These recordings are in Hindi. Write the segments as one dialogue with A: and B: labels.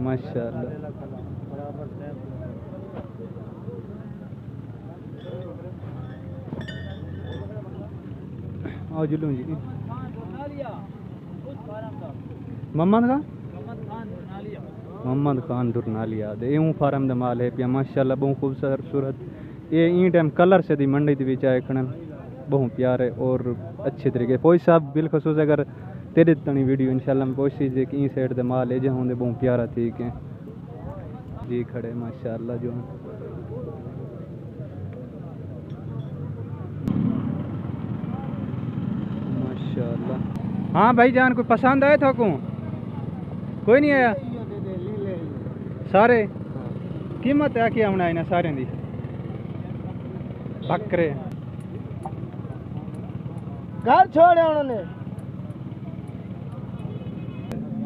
A: माशाल्लाह। आओ जुलूं जी मोहम्मद खान दुरनालिया दे यूं फार्म द माल है पिया माशाल्लाह बहुत खूबसूरत। ये ई टाइम कलर से दी मंडी दी विच आए खणन बहुत प्यारे और अच्छे तरीके। कोई साहब बिलखसूस अगर तेरे तनी वीडियो इंशाल्लाह में कोशिश है कि ई साइड दे माल है जहाँ बहुत प्यारा ठीक है जी खड़े माशाल्लाह जो माशाल्लाह। हाँ भाई जान कोई पसंद आए था को कोई नहीं आया सारे कीमत है क्या होना इन्हें सारे दी बकरे
B: घर छोड़े उन्होंने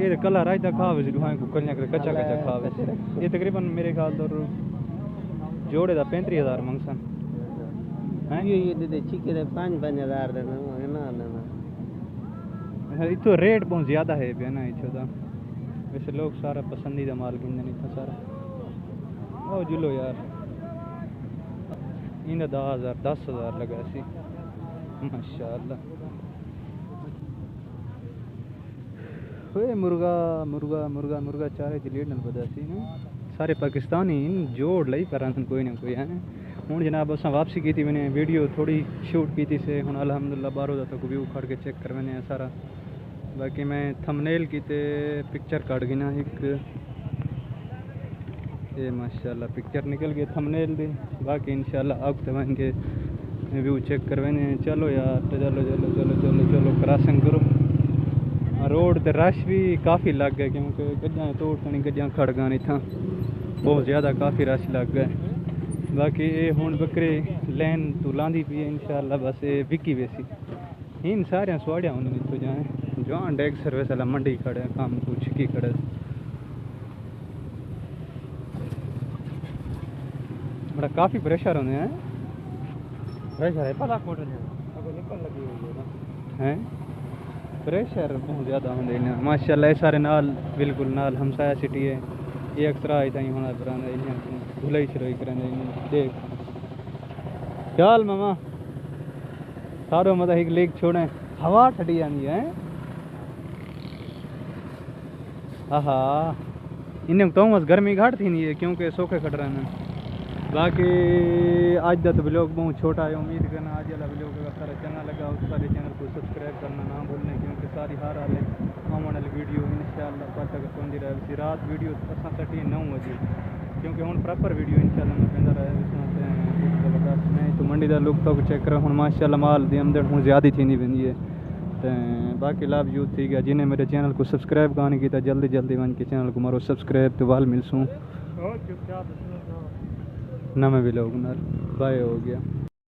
A: ये कलर आज तक खावे से दुहाई को कन्या कर कच्चा कच्चा खावे ये तकरीबन मेरे ख्याल तो जोड़े दा 35,000 मंगसन हैं
B: ये दे चिके दे 5,000 दे ना
A: इतो रेट बहुत ज़्यादा है पे ना इतो दा वैसे लोग सारा पसंदीदा माल गिनने नहीं था सारा। ओ जुलो यार इन्हें 10,000 लगा सी माशाल्लाह। मुर्गा मुर्गा मुर्गा मुर्गा चारे की लीड न बदा सी ना सारे पाकिस्तानी जोड़ लई पर कोई ना कोई है हूँ जनाब अस वापसी की थी मैंने वीडियो थोड़ी शूट की थी से हूँ अलहमदुलिल्लाह बारो दा तक व्यू खड़ के चेक कर मैंने सारा बाकी मैं थंबनेल की ते पिक्चर काट गई ना एक ये माशाल्लाह पिक्चर निकल गई थंबनेल दी बाकी इंशाल्लाह अब तो बन के व्यू चेक करवाने। चलो यार तो चलो चलो चलो चलो चलो क्रॉसिंग करो रोड ते रश भी काफ़ी लग गए क्योंकि गड्डियां तोड़ नहीं गड्डियां खड़ गए था बहुत ज़्यादा काफ़ी रश लग गए। बाकी ये हूँ बकरे लैन तो लाँदी पी इंशाल्लाह बस ये विकी वैसी इन सारे सुआड़िया होने तो जाए जवान डेग सर्विस वाला मंडी खड़े काम कुछ की खड़े बड़ा काफ़ी प्रेशर होने हैं प्रेशर है पता कोट निकल लगी हुई है प्रेशर बहुत ज़्यादा होंगे माशाल्लाह सारे नाल बिल्कुल नाल हमसाया सिटी है ये अक्सर आई ताई होना पराना धुलाई शरोई करें देख चल मामा सारो मतलब एक लेक छोड़े हवा ठंडी जानी है हाँ इन्हें तो बस गर्मी घाट थी नहीं है क्योंकि सोखे खट रहे हैं। बाकी आज का तो ब्लॉग बहुत छोटा है उम्मीद करना आज वाला ब्लॉग अगर सारा चैनल लगा उस सारे चैनल को सब्सक्राइब करना ना भूलने क्योंकि सारी हार हाल आने वाली वीडियो इंशाल्लाह पता तक पहुँची रहे रात वीडियो असा सटी 9 बजे क्योंकि हूँ प्रॉपर वीडियो इंशाल्लाह मैं कहता रहे जबरदस्त मैं तो मंडी का लुक तो चेक करो हूँ माशाल्लाह माल दी आमदन हूँ ज़्यादा थी नहीं पैंदी है तो बाकी लाभ यूथ थी गया जिन्हें मेरे चैनल को सब्सक्राइब कहा नहीं किया जल्दी जल्दी बन के चैनल को मारो सब्सक्राइब तो वाल मिलसूँ नवे भी लोग बाय हो गया।